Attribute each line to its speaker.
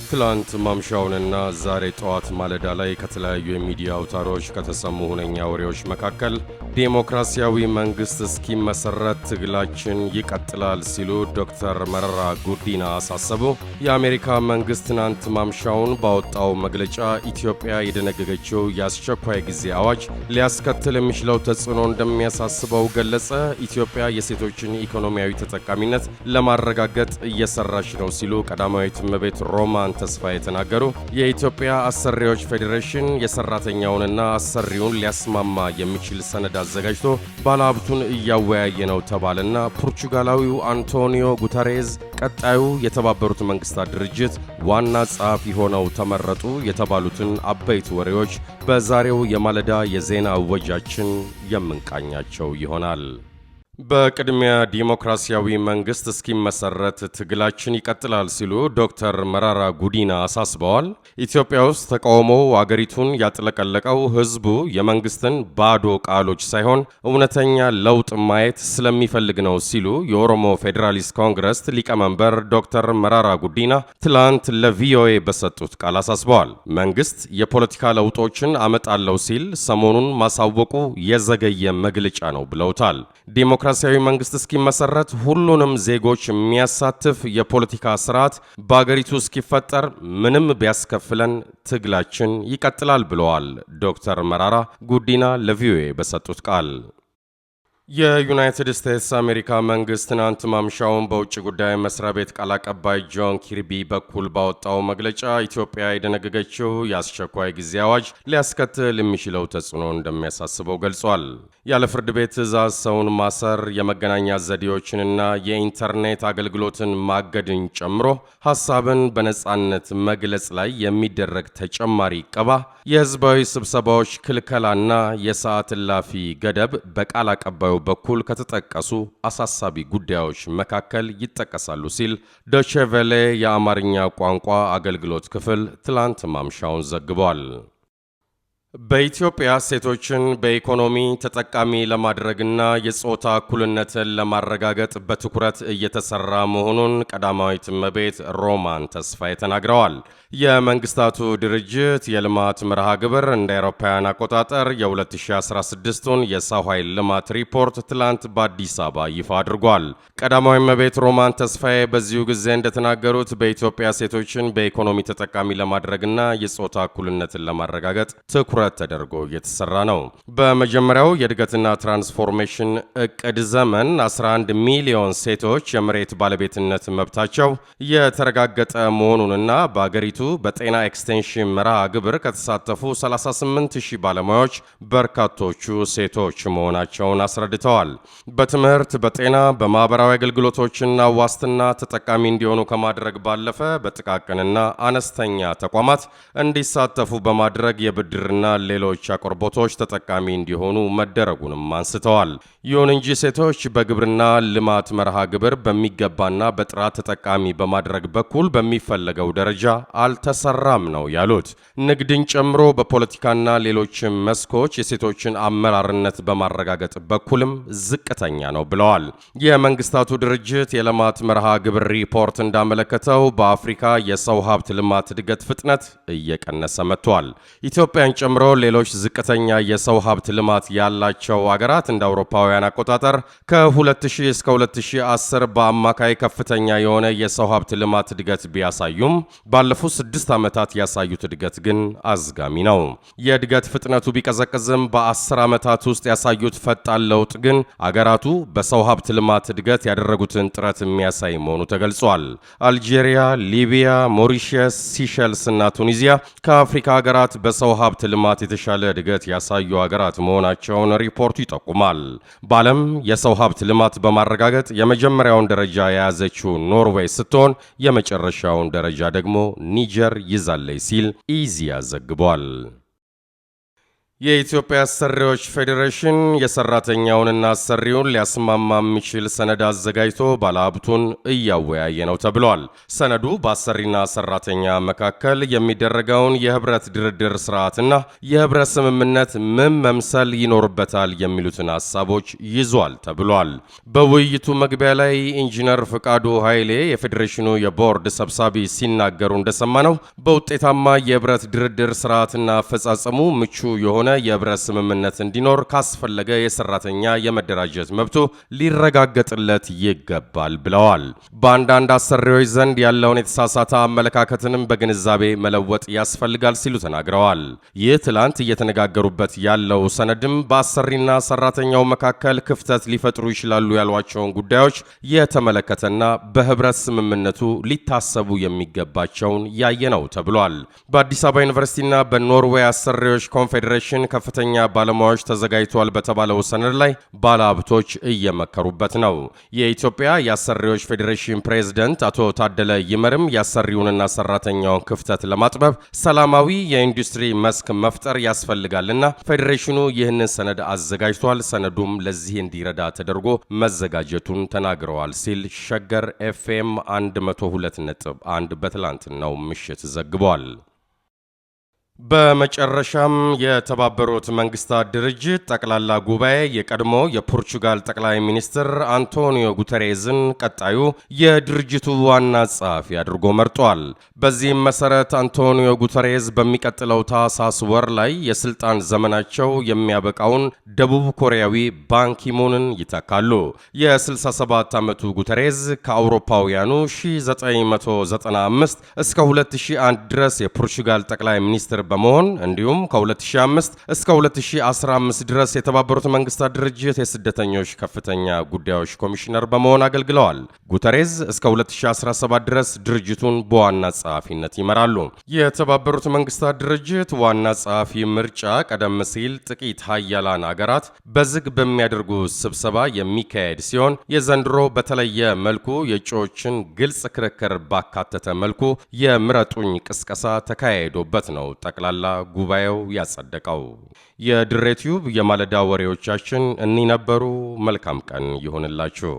Speaker 1: ትላንት ማምሻውንና ዛሬ ጠዋት ማለዳ ላይ ከተለያዩ የሚዲያ አውታሮች ከተሰሙ ሁነኛ ወሬዎች መካከል ዴሞክራሲያዊ መንግስት እስኪመሰረት ትግላችን ይቀጥላል ሲሉ ዶክተር መረራ ጉዲና አሳሰቡ። የአሜሪካ መንግስት ትናንት ማምሻውን ባወጣው መግለጫ ኢትዮጵያ የደነገገችው የአስቸኳይ ጊዜ አዋጅ ሊያስከትል የሚችለው ተጽዕኖ እንደሚያሳስበው ገለጸ። ኢትዮጵያ የሴቶችን ኢኮኖሚያዊ ተጠቃሚነት ለማረጋገጥ እየሰራች ነው ሲሉ ቀዳማዊት እመቤት ሮማን ተስፋዬ ተናገሩ። የኢትዮጵያ አሰሪዎች ፌዴሬሽን የሰራተኛውንና አሰሪውን ሊያስማማ የሚችል ሰነድ አዘጋጅቶ ባለሀብቱን እያወያየ ነው ተባለና ፖርቹጋላዊው አንቶኒዮ ጉተሬዝ ቀጣዩ የተባበሩት መንግስታት ድርጅት ዋና ጸሐፊ ሆነው ተመረጡ የተባሉትን አበይት ወሬዎች በዛሬው የማለዳ የዜና እወጃችን የምንቃኛቸው ይሆናል። በቅድሚያ ዲሞክራሲያዊ መንግስት እስኪመሰረት ትግላችን ይቀጥላል ሲሉ ዶክተር መረራ ጉዲና አሳስበዋል። ኢትዮጵያ ውስጥ ተቃውሞው አገሪቱን ያጥለቀለቀው ህዝቡ የመንግስትን ባዶ ቃሎች ሳይሆን እውነተኛ ለውጥ ማየት ስለሚፈልግ ነው ሲሉ የኦሮሞ ፌዴራሊስት ኮንግረስ ሊቀመንበር ዶክተር መረራ ጉዲና ትላንት ለቪኦኤ በሰጡት ቃል አሳስበዋል። መንግስት የፖለቲካ ለውጦችን አመጣለሁ ሲል ሰሞኑን ማሳወቁ የዘገየ መግለጫ ነው ብለውታል። ዲሞክራሲያዊ መንግስት እስኪመሰረት ሁሉንም ዜጎች የሚያሳትፍ የፖለቲካ ስርዓት በአገሪቱ እስኪፈጠር ምንም ቢያስከፍለን ትግላችን ይቀጥላል ብለዋል ዶክተር መረራ ጉዲና ለቪኦኤ በሰጡት ቃል። የዩናይትድ ስቴትስ አሜሪካ መንግስት ትናንት ማምሻውን በውጭ ጉዳይ መስሪያ ቤት ቃል አቀባይ ጆን ኪርቢ በኩል ባወጣው መግለጫ ኢትዮጵያ የደነገገችው የአስቸኳይ ጊዜ አዋጅ ሊያስከትል የሚችለው ተጽዕኖ እንደሚያሳስበው ገልጿል። ያለ ፍርድ ቤት ትዕዛዝ ሰውን ማሰር፣ የመገናኛ ዘዴዎችንና የኢንተርኔት አገልግሎትን ማገድን ጨምሮ ሐሳብን በነጻነት መግለጽ ላይ የሚደረግ ተጨማሪ ዕቀባ፣ የህዝባዊ ስብሰባዎች ክልከላና የሰዓት እላፊ ገደብ በቃል አቀባዩ በኩል ከተጠቀሱ አሳሳቢ ጉዳዮች መካከል ይጠቀሳሉ ሲል ዶቼ ቬለ የአማርኛ ቋንቋ አገልግሎት ክፍል ትላንት ማምሻውን ዘግቧል። በኢትዮጵያ ሴቶችን በኢኮኖሚ ተጠቃሚ ለማድረግና የጾታ እኩልነትን ለማረጋገጥ በትኩረት እየተሰራ መሆኑን ቀዳማዊት እመቤት ሮማን ተስፋዬ ተናግረዋል። የመንግስታቱ ድርጅት የልማት መርሃ ግብር እንደ አውሮፓውያን አቆጣጠር የ2016ቱን የሰው ኃይል ልማት ሪፖርት ትላንት በአዲስ አበባ ይፋ አድርጓል። ቀዳማዊ እመቤት ሮማን ተስፋዬ በዚሁ ጊዜ እንደተናገሩት በኢትዮጵያ ሴቶችን በኢኮኖሚ ተጠቃሚ ለማድረግና የጾታ እኩልነትን ለማረጋገጥ ትኩረት ተደርጎ እየተሰራ ነው። በመጀመሪያው የእድገትና ትራንስፎርሜሽን እቅድ ዘመን 11 ሚሊዮን ሴቶች የመሬት ባለቤትነት መብታቸው የተረጋገጠ መሆኑንና በአገሪቱ በጤና ኤክስቴንሽን መርሃ ግብር ከተሳተፉ 38,000 ባለሙያዎች በርካቶቹ ሴቶች መሆናቸውን አስረድተዋል። በትምህርት፣ በጤና፣ በማህበራዊ አገልግሎቶችና ዋስትና ተጠቃሚ እንዲሆኑ ከማድረግ ባለፈ በጥቃቅንና አነስተኛ ተቋማት እንዲሳተፉ በማድረግ የብድርና ሌሎች አቅርቦቶች ተጠቃሚ እንዲሆኑ መደረጉንም አንስተዋል። ይሁን እንጂ ሴቶች በግብርና ልማት መርሃ ግብር በሚገባና በጥራት ተጠቃሚ በማድረግ በኩል በሚፈለገው ደረጃ አልተሰራም ነው ያሉት። ንግድን ጨምሮ በፖለቲካና ሌሎችም መስኮች የሴቶችን አመራርነት በማረጋገጥ በኩልም ዝቅተኛ ነው ብለዋል። የመንግስታቱ ድርጅት የልማት መርሃ ግብር ሪፖርት እንዳመለከተው በአፍሪካ የሰው ሀብት ልማት እድገት ፍጥነት እየቀነሰ መጥቷል። ኢትዮጵያን ጨምሮ ሌሎች ዝቅተኛ የሰው ሀብት ልማት ያላቸው አገራት እንደ አውሮፓውያን አቆጣጠር ከ2000 እስከ 2010 በአማካይ ከፍተኛ የሆነ የሰው ሀብት ልማት እድገት ቢያሳዩም ባለፉት 6 ዓመታት ያሳዩት እድገት ግን አዝጋሚ ነው። የእድገት ፍጥነቱ ቢቀዘቅዝም በ10 ዓመታት ውስጥ ያሳዩት ፈጣን ለውጥ ግን አገራቱ በሰው ሀብት ልማት እድገት ያደረጉትን ጥረት የሚያሳይ መሆኑ ተገልጿል። አልጄሪያ፣ ሊቢያ፣ ሞሪሸስ፣ ሲሸልስ እና ቱኒዚያ ከአፍሪካ ሀገራት በሰው ሀብት ልማት የተሻለ እድገት ያሳዩ ሀገራት መሆናቸውን ሪፖርቱ ይጠቁማል። በዓለም የሰው ሀብት ልማት በማረጋገጥ የመጀመሪያውን ደረጃ የያዘችው ኖርዌይ ስትሆን የመጨረሻውን ደረጃ ደግሞ ኒጀር ይዛለች ሲል ኢዜአ ዘግቧል። የኢትዮጵያ አሰሪዎች ፌዴሬሽን የሰራተኛውንና አሰሪውን ሊያስማማ የሚችል ሰነድ አዘጋጅቶ ባለሀብቱን እያወያየ ነው ተብሏል። ሰነዱ በአሰሪና ሰራተኛ መካከል የሚደረገውን የህብረት ድርድር ስርዓትና የህብረት ስምምነት ምን መምሰል ይኖርበታል የሚሉትን ሀሳቦች ይዟል ተብሏል። በውይይቱ መግቢያ ላይ ኢንጂነር ፍቃዱ ኃይሌ የፌዴሬሽኑ የቦርድ ሰብሳቢ ሲናገሩ እንደሰማነው በውጤታማ የህብረት ድርድር ስርዓትና አፈጻጸሙ ምቹ የሆነ የህብረት ስምምነት እንዲኖር ካስፈለገ የሰራተኛ የመደራጀት መብቱ ሊረጋገጥለት ይገባል ብለዋል። በአንዳንድ አሰሪዎች ዘንድ ያለውን የተሳሳተ አመለካከትንም በግንዛቤ መለወጥ ያስፈልጋል ሲሉ ተናግረዋል። ይህ ትላንት እየተነጋገሩበት ያለው ሰነድም በአሰሪና ሰራተኛው መካከል ክፍተት ሊፈጥሩ ይችላሉ ያሏቸውን ጉዳዮች የተመለከተና በህብረት ስምምነቱ ሊታሰቡ የሚገባቸውን ያየ ነው ተብሏል። በአዲስ አበባ ዩኒቨርሲቲና በኖርዌይ አሰሪዎች ኮንፌዴሬሽን ከፍተኛ ባለሙያዎች ተዘጋጅቷል በተባለው ሰነድ ላይ ባለሀብቶች እየመከሩበት ነው። የኢትዮጵያ የአሰሪዎች ፌዴሬሽን ፕሬዝዳንት አቶ ታደለ ይመርም የአሰሪውንና ሰራተኛውን ክፍተት ለማጥበብ ሰላማዊ የኢንዱስትሪ መስክ መፍጠር ያስፈልጋልና ፌዴሬሽኑ ይህንን ሰነድ አዘጋጅቷል፣ ሰነዱም ለዚህ እንዲረዳ ተደርጎ መዘጋጀቱን ተናግረዋል ሲል ሸገር ኤፍኤም 102.1 በትላንትናው ምሽት ዘግቧል። በመጨረሻም የተባበሩት መንግስታት ድርጅት ጠቅላላ ጉባኤ የቀድሞ የፖርቹጋል ጠቅላይ ሚኒስትር አንቶኒዮ ጉተሬዝን ቀጣዩ የድርጅቱ ዋና ጸሐፊ አድርጎ መርጧል። በዚህም መሰረት አንቶኒዮ ጉተሬዝ በሚቀጥለው ታህሳስ ወር ላይ የስልጣን ዘመናቸው የሚያበቃውን ደቡብ ኮሪያዊ ባንኪሙንን ይተካሉ። የ67 ዓመቱ ጉተሬዝ ከአውሮፓውያኑ 1995 እስከ 2001 ድረስ የፖርቹጋል ጠቅላይ ሚኒስትር በመሆን እንዲሁም ከ2005 እስከ 2015 ድረስ የተባበሩት መንግስታት ድርጅት የስደተኞች ከፍተኛ ጉዳዮች ኮሚሽነር በመሆን አገልግለዋል። ጉተሬዝ እስከ 2017 ድረስ ድርጅቱን በዋና ጸሐፊነት ይመራሉ። የተባበሩት መንግስታት ድርጅት ዋና ጸሐፊ ምርጫ ቀደም ሲል ጥቂት ሀያላን አገራት በዝግ በሚያደርጉ ስብሰባ የሚካሄድ ሲሆን የዘንድሮ በተለየ መልኩ የእጩዎችን ግልጽ ክርክር ባካተተ መልኩ የምረጡኝ ቅስቀሳ ተካሂዶበት ነው ጠቅላላ ጉባኤው ያጸደቀው። የድሬ ቲዩብ የማለዳ ወሬዎቻችን እኒ ነበሩ። መልካም ቀን ይሁንላችሁ።